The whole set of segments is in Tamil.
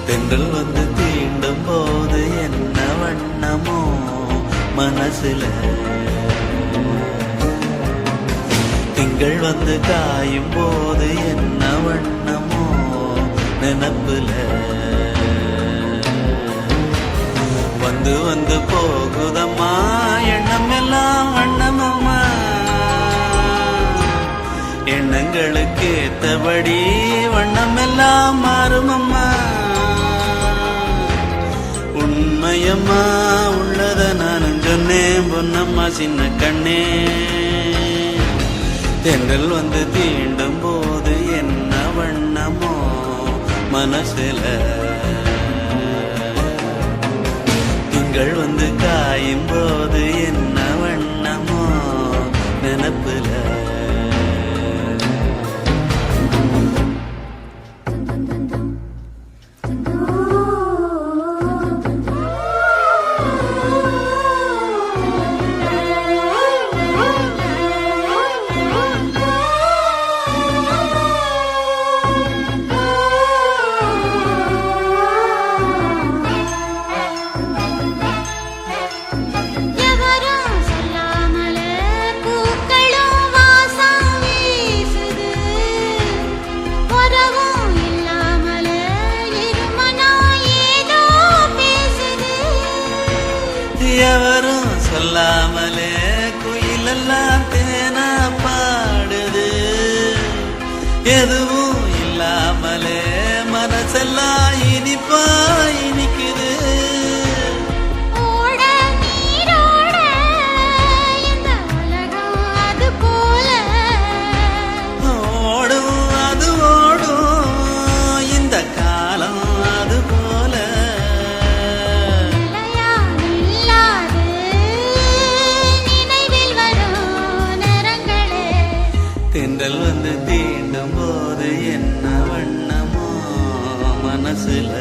தென்றல் வந்து தீண்டும் போது என்ன வண்ணமோ மனசுல, திங்கள் வந்து காயும் போது என்ன வண்ணமோ நினப்புல, வந்து வந்து போகுதம்மா எண்ணம் எல்லாம் வண்ணமம்மா, எண்ணங்களுக்கு ஏத்தபடி வண்ணம் எல்லாம் மாறுமம்மா. உண்மையம்மா உள்ளத நானும் சொன்னேன் பொன்னம்மா சின்ன கண்ணே, தென்றல் வந்து தீண்டும் போது என்ன வண்ணமோ மனசுல, திங்கள் வந்து காயும் போது என்ன வண்ணமோ நினப்புல. எவரும் சொல்லாமலே குயிலெல்லாம் தேனா பாடுது, எதுவும் இல்லாமலே மனசெல்லாம் இனிப்பா இனிக்குது. ஓடும் அது ஓடும் இந்த காலம் அது போல, தென்றல் வந்து தீண்டும் போது என்ன வண்ணமோ மனசுல.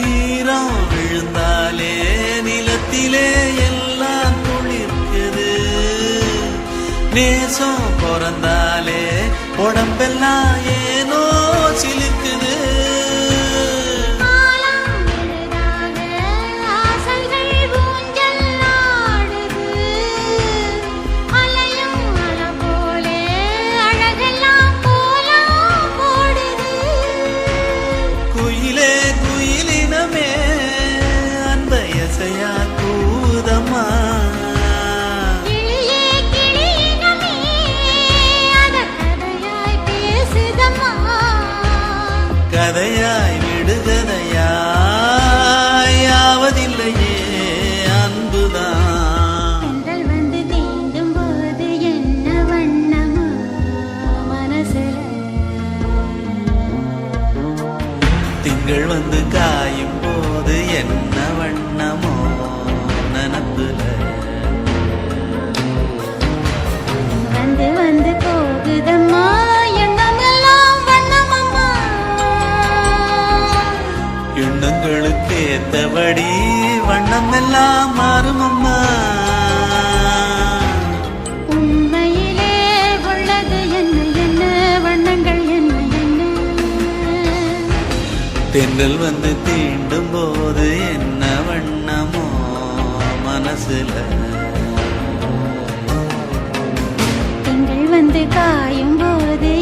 ஈரம் விழுந்தாலே நிலத்திலே எல்லாம் குளிர்க்குது, நேசம் பிறந்தாலே உடம்பெல்லாம் ஏனோ சிலுக்குது. கதையாய் விடுகதையாய் யாவதில்லையே அன்புதான். தென்றல் வந்து தீண்டும் போது என்ன வண்ணமோ மனசுல, திங்கள் வந்து காயும் போது என்ன வண்ணமோ நினப்புல, வந்து வந்து போகுதம்மா எண்ணங்களுக்கு ஏத்தபடி வண்ணம் எல்லாம் மாறுமம்மா. உண்மையிலே உள்ளது என்ன என்ன வண்ணங்கள் என்ன என்ன, தென்றல் வந்து தீண்டும் போது என்ன வண்ணமோ மனசுல, திங்கள் வந்து காயும் போது